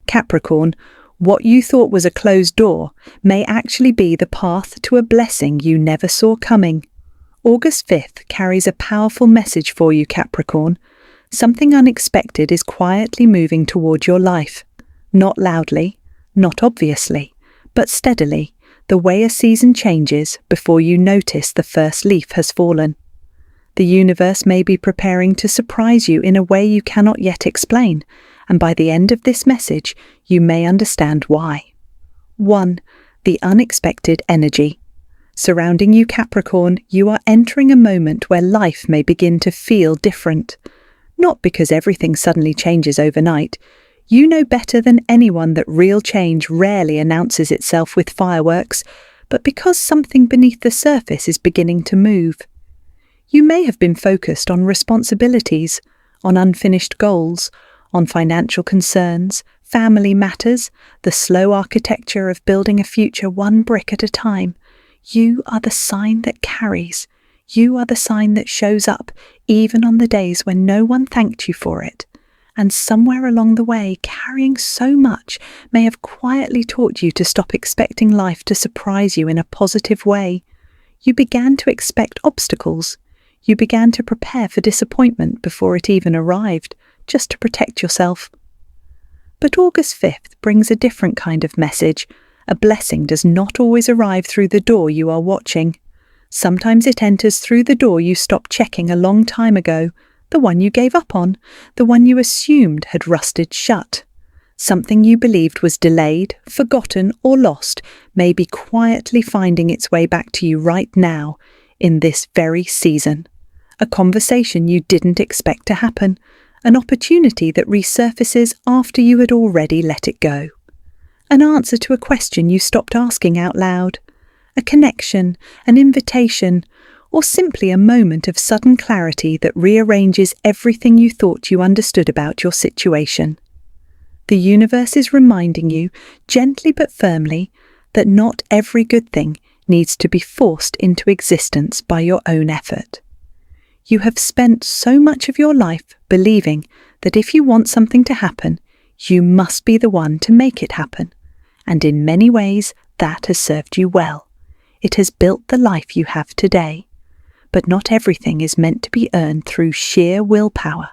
Capricorn, what you thought was a closed door may actually be the path to a blessing you never saw coming. August 5th carries a powerful message for you, Capricorn. Something unexpected is quietly moving toward your life. Not loudly, not obviously, but steadily, the way a season changes before you notice the first leaf has fallen. The universe may be preparing to surprise you in a way you cannot yet explain, and by the end of this message, you may understand why. 1. The unexpected energy. Surrounding you, Capricorn, you are entering a moment where life may begin to feel different. Not because everything suddenly changes overnight. You know better than anyone that real change rarely announces itself with fireworks, but because something beneath the surface is beginning to move. You may have been focused on responsibilities, on unfinished goals, on financial concerns, family matters, the slow architecture of building a future one brick at a time. You are the sign that carries. You are the sign that shows up, even on the days when no one thanked you for it. And somewhere along the way, carrying so much may have quietly taught you to stop expecting life to surprise you in a positive way. You began to expect obstacles. You began to prepare for disappointment before it even arrived, just to protect yourself. But August 5th brings a different kind of message. A blessing does not always arrive through the door you are watching. Sometimes it enters through the door you stopped checking a long time ago, the one you gave up on, the one you assumed had rusted shut. Something you believed was delayed, forgotten, or lost may be quietly finding its way back to you right now, in this very season. A conversation you didn't expect to happen, an opportunity that resurfaces after you had already let it go. An answer to a question you stopped asking out loud. A connection, an invitation, or simply a moment of sudden clarity that rearranges everything you thought you understood about your situation. The universe is reminding you, gently but firmly, that not every good thing needs to be forced into existence by your own effort. You have spent so much of your life believing that if you want something to happen, you must be the one to make it happen, and in many ways that has served you well. It has built the life you have today. But not everything is meant to be earned through sheer willpower.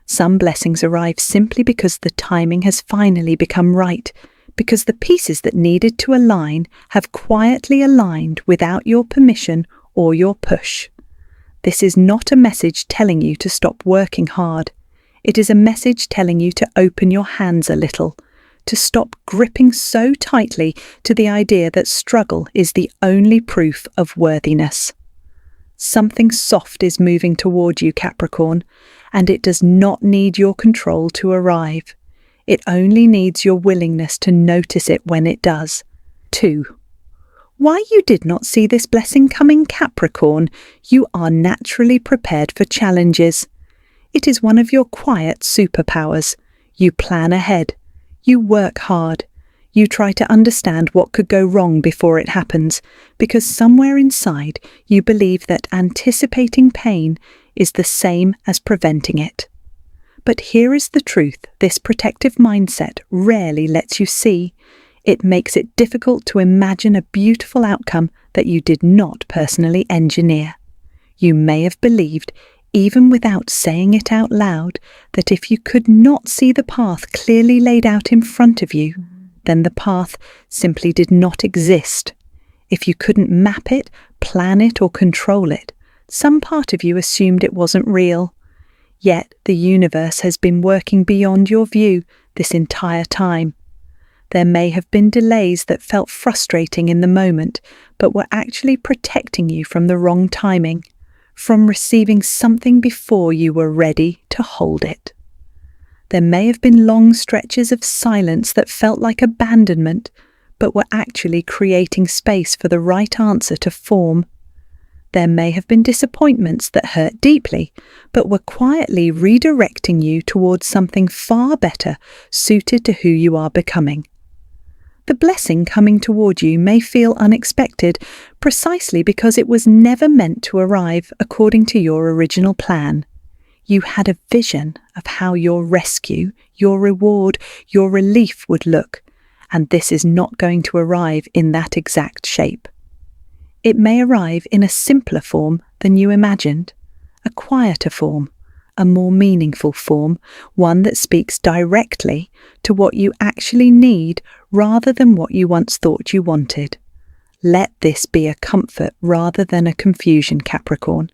Some blessings arrive simply because the timing has finally become right, because the pieces that needed to align have quietly aligned without your permission or your push. This is not a message telling you to stop working hard. It is a message telling you to open your hands a little, to stop gripping so tightly to the idea that struggle is the only proof of worthiness. Something soft is moving toward you, Capricorn, and it does not need your control to arrive. It only needs your willingness to notice it when it does. 2. Why you did not see this blessing coming, Capricorn? You are naturally prepared for challenges. It is one of your quiet superpowers. You plan ahead. You work hard. You try to understand what could go wrong before it happens, because somewhere inside you believe that anticipating pain is the same as preventing it. But here is the truth this protective mindset rarely lets you see. It makes it difficult to imagine a beautiful outcome that you did not personally engineer. You may have believed, even without saying it out loud, that if you could not see the path clearly laid out in front of you, then the path simply did not exist. If you couldn't map it, plan it, or control it, some part of you assumed it wasn't real. Yet the universe has been working beyond your view this entire time. There may have been delays that felt frustrating in the moment, but were actually protecting you from the wrong timing, from receiving something before you were ready to hold it. There may have been long stretches of silence that felt like abandonment, but were actually creating space for the right answer to form. There may have been disappointments that hurt deeply, but were quietly redirecting you towards something far better suited to who you are becoming. The blessing coming toward you may feel unexpected, precisely because it was never meant to arrive according to your original plan. You had a vision of how your rescue, your reward, your relief would look, and this is not going to arrive in that exact shape. It may arrive in a simpler form than you imagined, a quieter form, a more meaningful form, one that speaks directly to what you actually need rather than what you once thought you wanted. Let this be a comfort rather than a confusion, Capricorn.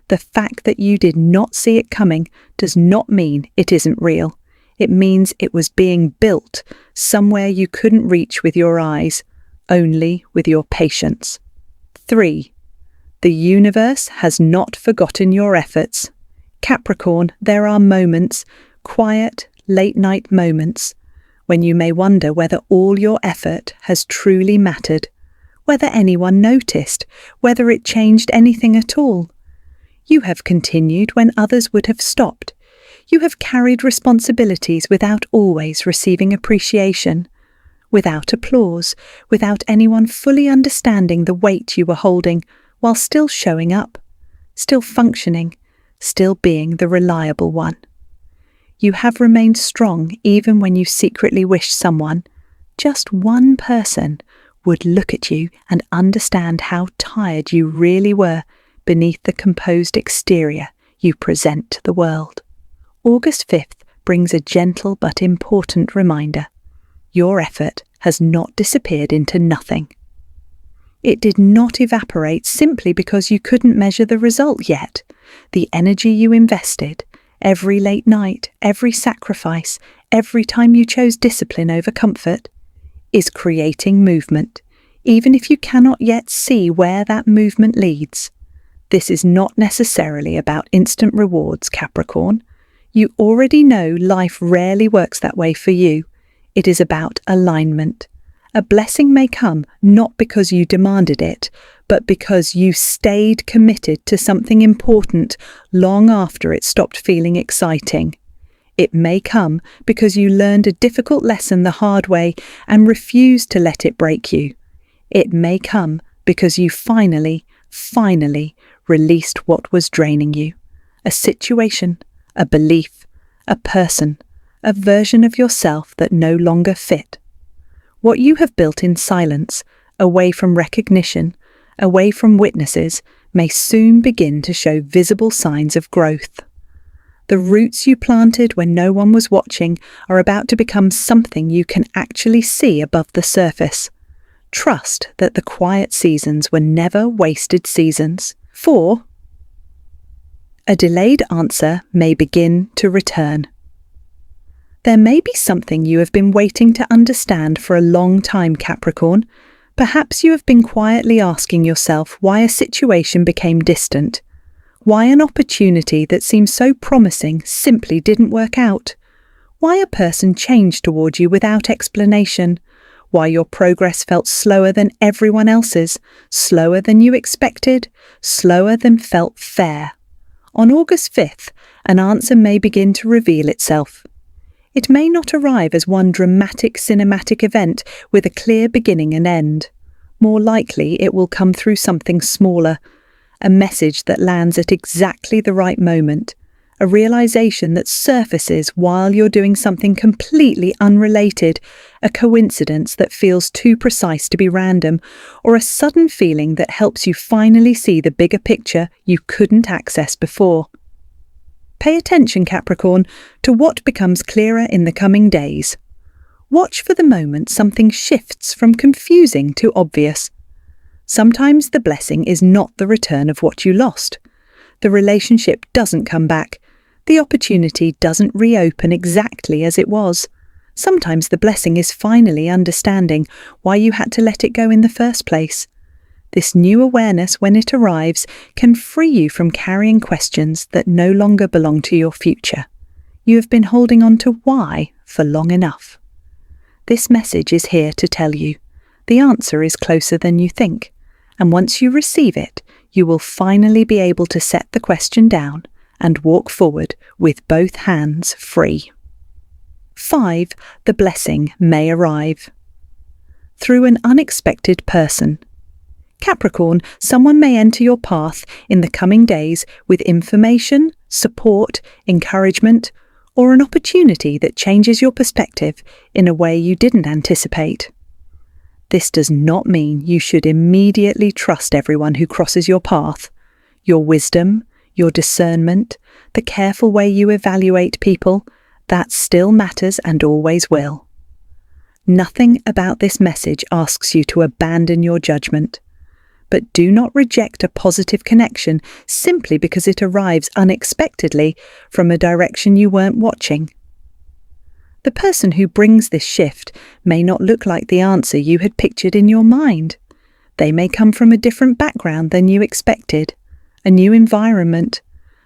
The fact that you did not see it coming does not mean it isn't real. It means it was being built somewhere you couldn't reach with your eyes, only with your patience. 3. The universe has not forgotten your efforts. Capricorn, there are moments, quiet, late-night moments, when you may wonder whether all your effort has truly mattered, whether anyone noticed, whether it changed anything at all. You have continued when others would have stopped. You have carried responsibilities without always receiving appreciation, without applause, without anyone fully understanding the weight you were holding, while still showing up, still functioning, still being the reliable one. You have remained strong even when you secretly wished someone, just one person, would look at you and understand how tired you really were beneath the composed exterior you present to the world. August 5th brings a gentle but important reminder. Your effort has not disappeared into nothing. It did not evaporate simply because you couldn't measure the result yet. The energy you invested, every late night, every sacrifice, every time you chose discipline over comfort, is creating movement, even if you cannot yet see where that movement leads. This is not necessarily about instant rewards, Capricorn. You already know life rarely works that way for you. It is about alignment. A blessing may come not because you demanded it, but because you stayed committed to something important long after it stopped feeling exciting. It may come because you learned a difficult lesson the hard way and refused to let it break you. It may come because you finally released what was draining you. A situation, a belief, a person, a version of yourself that no longer fit. What you have built in silence, away from recognition, away from witnesses, may soon begin to show visible signs of growth. The roots you planted when no one was watching are about to become something you can actually see above the surface. Trust that the quiet seasons were never wasted seasons. 4. A delayed answer may begin to return. There may be something you have been waiting to understand for a long time, Capricorn. Perhaps you have been quietly asking yourself why a situation became distant, why an opportunity that seemed so promising simply didn't work out, why a person changed toward you without explanation, why your progress felt slower than everyone else's, slower than you expected, slower than felt fair. On August 5th, an answer may begin to reveal itself. It may not arrive as one dramatic cinematic event with a clear beginning and end. More likely, it will come through something smaller, a message that lands at exactly the right moment, a realization that surfaces while you're doing something completely unrelated, a coincidence that feels too precise to be random, or a sudden feeling that helps you finally see the bigger picture you couldn't access before. Pay attention, Capricorn, to what becomes clearer in the coming days. Watch for the moment something shifts from confusing to obvious. Sometimes the blessing is not the return of what you lost. The relationship doesn't come back. The opportunity doesn't reopen exactly as it was. Sometimes the blessing is finally understanding why you had to let it go in the first place. This new awareness, when it arrives, can free you from carrying questions that no longer belong to your future. You have been holding on to why for long enough. This message is here to tell you the answer is closer than you think, and once you receive it, you will finally be able to set the question down and walk forward with both hands free. 5. The blessing may arrive through an unexpected person. Capricorn, someone may enter your path in the coming days with information, support, encouragement, or an opportunity that changes your perspective in a way you didn't anticipate. This does not mean you should immediately trust everyone who crosses your path. Your wisdom, your discernment, the careful way you evaluate people, that still matters and always will. Nothing about this message asks you to abandon your judgment. But do not reject a positive connection simply because it arrives unexpectedly from a direction you weren't watching. The person who brings this shift may not look like the answer you had pictured in your mind. They may come from a different background than you expected, a new environment,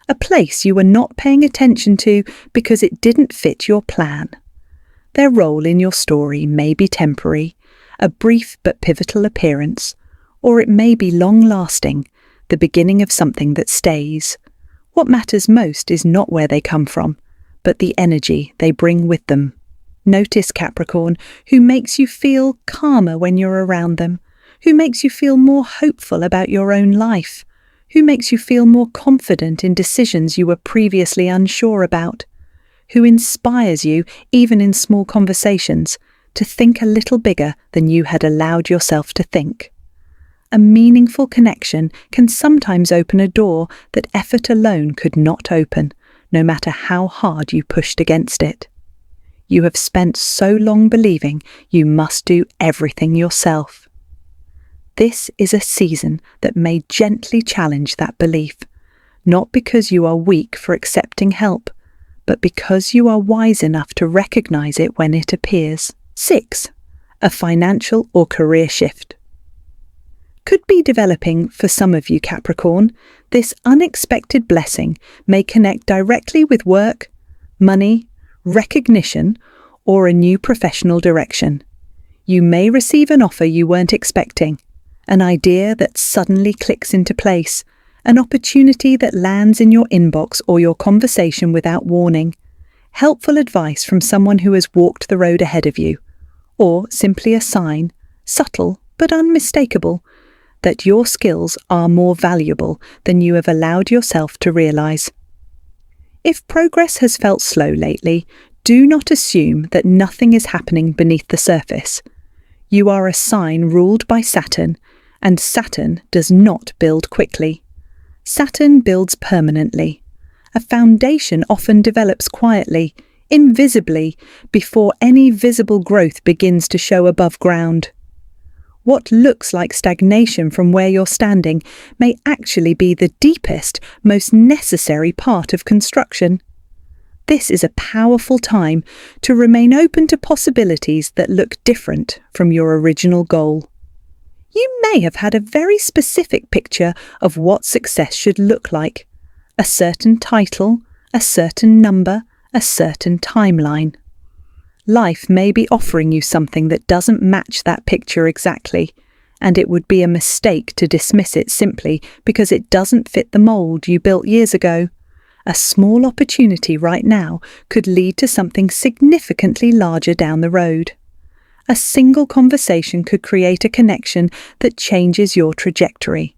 a place you were not paying attention to because it didn't fit your plan. Their role in your story may be temporary, a brief but pivotal appearance, or it may be long-lasting, the beginning of something that stays. What matters most is not where they come from, but the energy they bring with them. Notice, Capricorn, who makes you feel calmer when you're around them, who makes you feel more hopeful about your own life, who makes you feel more confident in decisions you were previously unsure about, who inspires you, even in small conversations, to think a little bigger than you had allowed yourself to think. A meaningful connection can sometimes open a door that effort alone could not open, no matter how hard you pushed against it. You have spent so long believing you must do everything yourself. This is a season that may gently challenge that belief, not because you are weak for accepting help, but because you are wise enough to recognize it when it appears. 6. A financial or career shift. Could be developing for some of you, Capricorn. This unexpected blessing may connect directly with work, money, recognition, or a new professional direction. You may receive an offer you weren't expecting, an idea that suddenly clicks into place, an opportunity that lands in your inbox or your conversation without warning, helpful advice from someone who has walked the road ahead of you, or simply a sign, subtle but unmistakable, that your skills are more valuable than you have allowed yourself to realize. If progress has felt slow lately, do not assume that nothing is happening beneath the surface. You are a sign ruled by Saturn, and Saturn does not build quickly. Saturn builds permanently. A foundation often develops quietly, invisibly, before any visible growth begins to show above ground. What looks like stagnation from where you're standing may actually be the deepest, most necessary part of construction. This is a powerful time to remain open to possibilities that look different from your original goal. You may have had a very specific picture of what success should look like. A certain title, a certain number, a certain timeline. Life may be offering you something that doesn't match that picture exactly, and it would be a mistake to dismiss it simply because it doesn't fit the mold you built years ago. A small opportunity right now could lead to something significantly larger down the road. A single conversation could create a connection that changes your trajectory.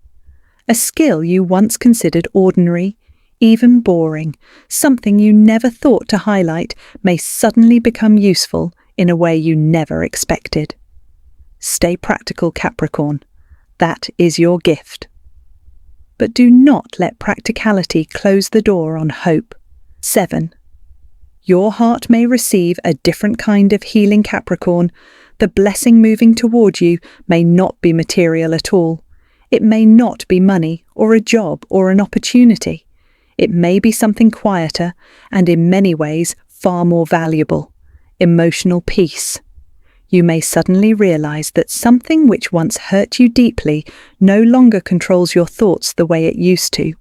A skill you once considered ordinary, even boring, something you never thought to highlight, may suddenly become useful in a way you never expected. Stay practical, Capricorn. That is your gift. But do not let practicality close the door on hope. 7. Your heart may receive a different kind of healing, Capricorn. The blessing moving toward you may not be material at all. It may not be money or a job or an opportunity. It may be something quieter and in many ways far more valuable, emotional peace. You may suddenly realize that something which once hurt you deeply no longer controls your thoughts the way it used to.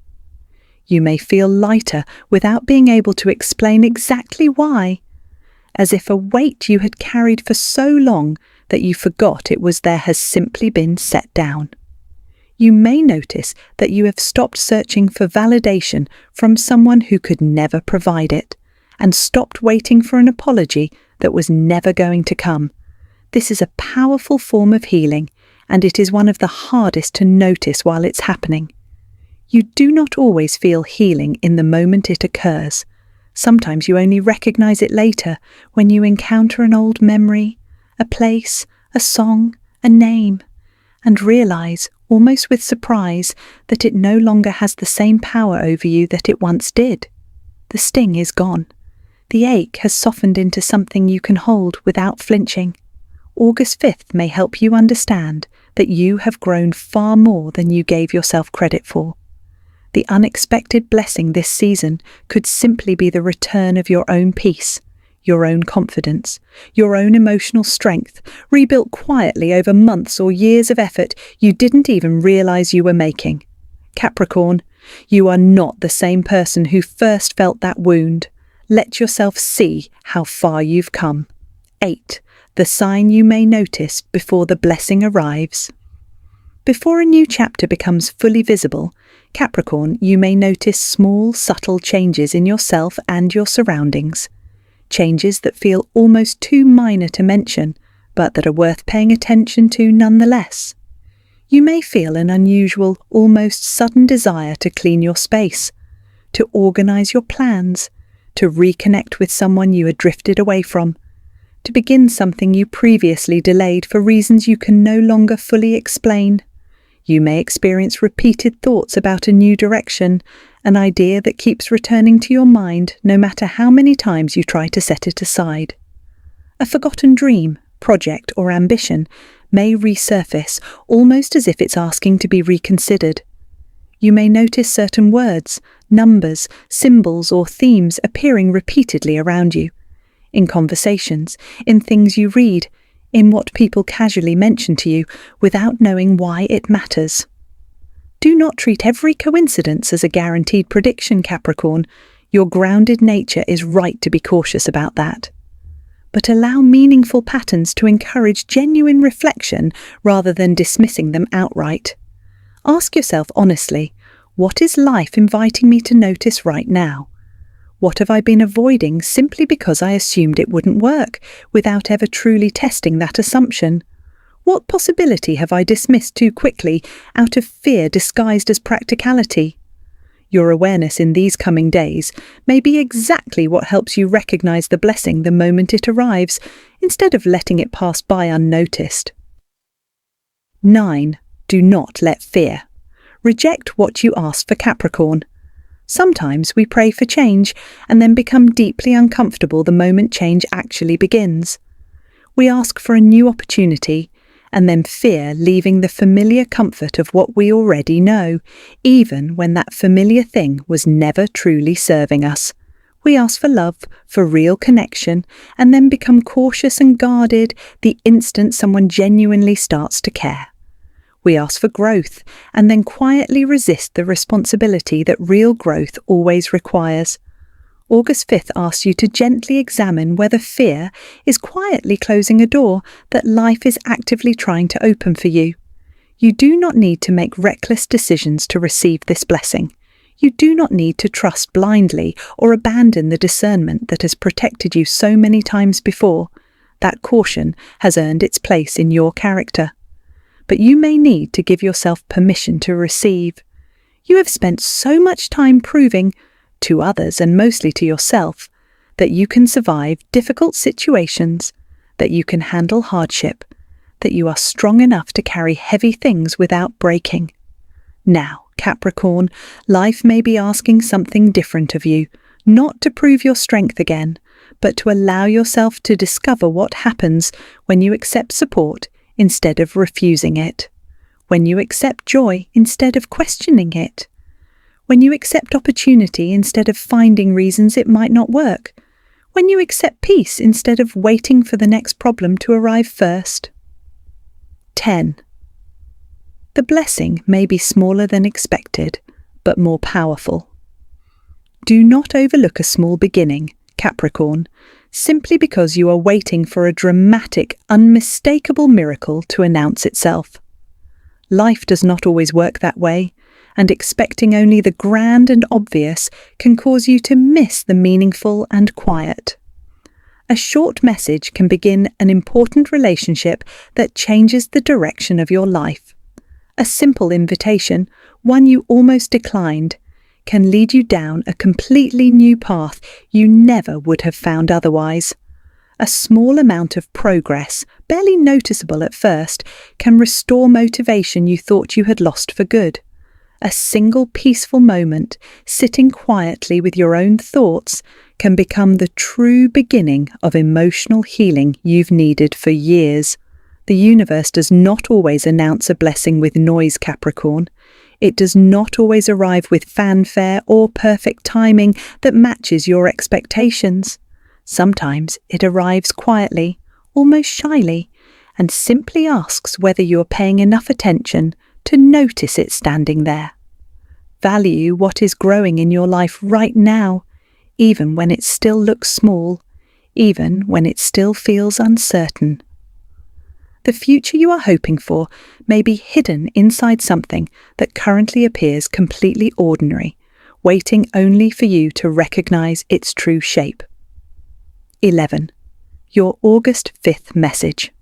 You may feel lighter without being able to explain exactly why, as if a weight you had carried for so long that you forgot it was there has simply been set down. You may notice that you have stopped searching for validation from someone who could never provide it, and stopped waiting for an apology that was never going to come. This is a powerful form of healing, and it is one of the hardest to notice while it's happening. You do not always feel healing in the moment it occurs. Sometimes you only recognize it later when you encounter an old memory, a place, a song, a name, and realize, almost with surprise, that it no longer has the same power over you that it once did. The sting is gone. The ache has softened into something you can hold without flinching. August 5th may help you understand that you have grown far more than you gave yourself credit for. The unexpected blessing this season could simply be the return of your own peace, your own confidence, your own emotional strength, rebuilt quietly over months or years of effort you didn't even realize you were making. Capricorn, you are not the same person who first felt that wound. Let yourself see how far you've come. 8. The sign you may notice before the blessing arrives. Before a new chapter becomes fully visible, Capricorn, you may notice small, subtle changes in yourself and your surroundings. Changes that feel almost too minor to mention, but that are worth paying attention to nonetheless. You may feel an unusual, almost sudden desire to clean your space, to organize your plans, to reconnect with someone you had drifted away from, to begin something you previously delayed for reasons you can no longer fully explain. You may experience repeated thoughts about a new direction, an idea that keeps returning to your mind no matter how many times you try to set it aside. A forgotten dream, project, or ambition may resurface, almost as if it's asking to be reconsidered. You may notice certain words, numbers, symbols, or themes appearing repeatedly around you. In conversations, in things you read, in what people casually mention to you without knowing why it matters. Do not treat every coincidence as a guaranteed prediction, Capricorn. Your grounded nature is right to be cautious about that. But allow meaningful patterns to encourage genuine reflection rather than dismissing them outright. Ask yourself honestly, what is life inviting me to notice right now? What have I been avoiding simply because I assumed it wouldn't work, without ever truly testing that assumption? What possibility have I dismissed too quickly, out of fear disguised as practicality? Your awareness in these coming days may be exactly what helps you recognize the blessing the moment it arrives, instead of letting it pass by unnoticed. 9. Do not let fear. Reject what you ask for, Capricorn. Sometimes we pray for change and then become deeply uncomfortable the moment change actually begins. We ask for a new opportunity and then fear leaving the familiar comfort of what we already know, even when that familiar thing was never truly serving us. We ask for love, for real connection, and then become cautious and guarded the instant someone genuinely starts to care. We ask for growth and then quietly resist the responsibility that real growth always requires. August 5th asks you to gently examine whether fear is quietly closing a door that life is actively trying to open for you. You do not need to make reckless decisions to receive this blessing. You do not need to trust blindly or abandon the discernment that has protected you so many times before. That caution has earned its place in your character. But you may need to give yourself permission to receive. You have spent so much time proving, to others and mostly to yourself, that you can survive difficult situations, that you can handle hardship, that you are strong enough to carry heavy things without breaking. Now, Capricorn, life may be asking something different of you, not to prove your strength again, but to allow yourself to discover what happens when you accept support instead of refusing it, when you accept joy instead of questioning it, when you accept opportunity instead of finding reasons it might not work, when you accept peace instead of waiting for the next problem to arrive first. 10. The blessing may be smaller than expected, but more powerful. Do not overlook a small beginning, Capricorn, simply because you are waiting for a dramatic, unmistakable miracle to announce itself. Life does not always work that way, and expecting only the grand and obvious can cause you to miss the meaningful and quiet. A short message can begin an important relationship that changes the direction of your life. A simple invitation, one you almost declined, can lead you down a completely new path you never would have found otherwise. A small amount of progress, barely noticeable at first, can restore motivation you thought you had lost for good. A single peaceful moment, sitting quietly with your own thoughts, can become the true beginning of emotional healing you've needed for years. The universe does not always announce a blessing with noise, Capricorn. It does not always arrive with fanfare or perfect timing that matches your expectations. Sometimes it arrives quietly, almost shyly, and simply asks whether you're paying enough attention to notice it standing there. Value what is growing in your life right now, even when it still looks small, even when it still feels uncertain. The future you are hoping for may be hidden inside something that currently appears completely ordinary, waiting only for you to recognize its true shape. 11. Your August 5th message.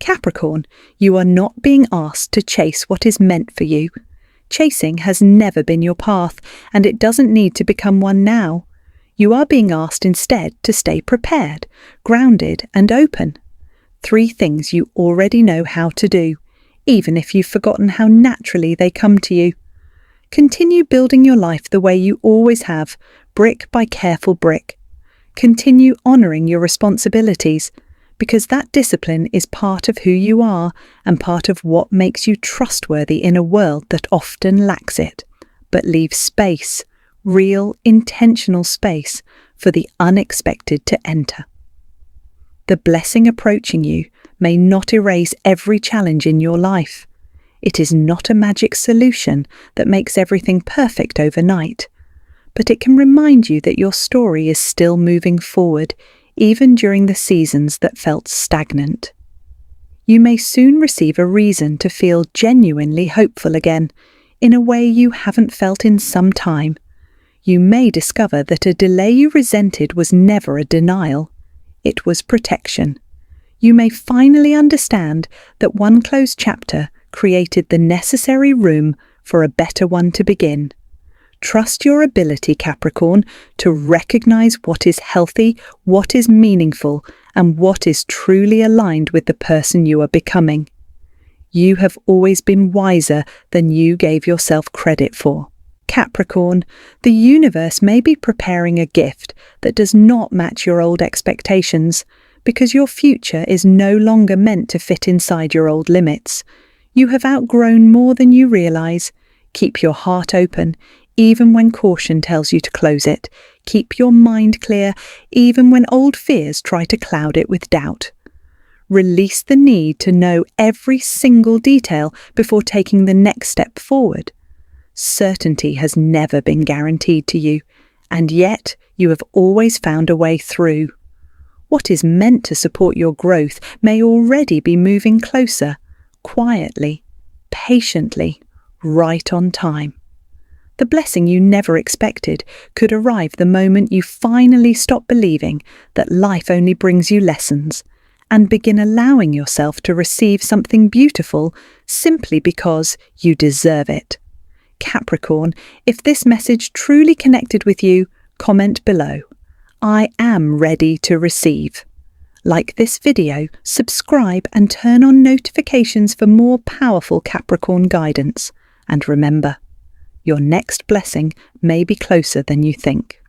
Capricorn, you are not being asked to chase what is meant for you. Chasing has never been your path, and it doesn't need to become one now. You are being asked instead to stay prepared, grounded, and open. 3 things you already know how to do, even if you've forgotten how naturally they come to you. Continue building your life the way you always have, brick by careful brick. Continue honouring your responsibilities, because that discipline is part of who you are and part of what makes you trustworthy in a world that often lacks it, but leaves space, real, intentional space, for the unexpected to enter. The blessing approaching you may not erase every challenge in your life. It is not a magic solution that makes everything perfect overnight, but it can remind you that your story is still moving forward, even during the seasons that felt stagnant. You may soon receive a reason to feel genuinely hopeful again, in a way you haven't felt in some time. You may discover that a delay you resented was never a denial. It was protection. You may finally understand that one closed chapter created the necessary room for a better one to begin. Trust your ability, Capricorn, to recognize what is healthy, what is meaningful, and what is truly aligned with the person you are becoming. You have always been wiser than you gave yourself credit for. Capricorn, the universe may be preparing a gift that does not match your old expectations, because your future is no longer meant to fit inside your old limits. You have outgrown more than you realize. Keep your heart open, even when caution tells you to close it. Keep your mind clear, even when old fears try to cloud it with doubt. Release the need to know every single detail before taking the next step forward. Certainty has never been guaranteed to you, and yet you have always found a way through. What is meant to support your growth may already be moving closer, quietly, patiently, right on time. The blessing you never expected could arrive the moment you finally stop believing that life only brings you lessons, and begin allowing yourself to receive something beautiful simply because you deserve it. Capricorn, if this message truly connected with you, comment below. I am ready to receive. Like this video, subscribe and turn on notifications for more powerful Capricorn guidance. And remember, your next blessing may be closer than you think.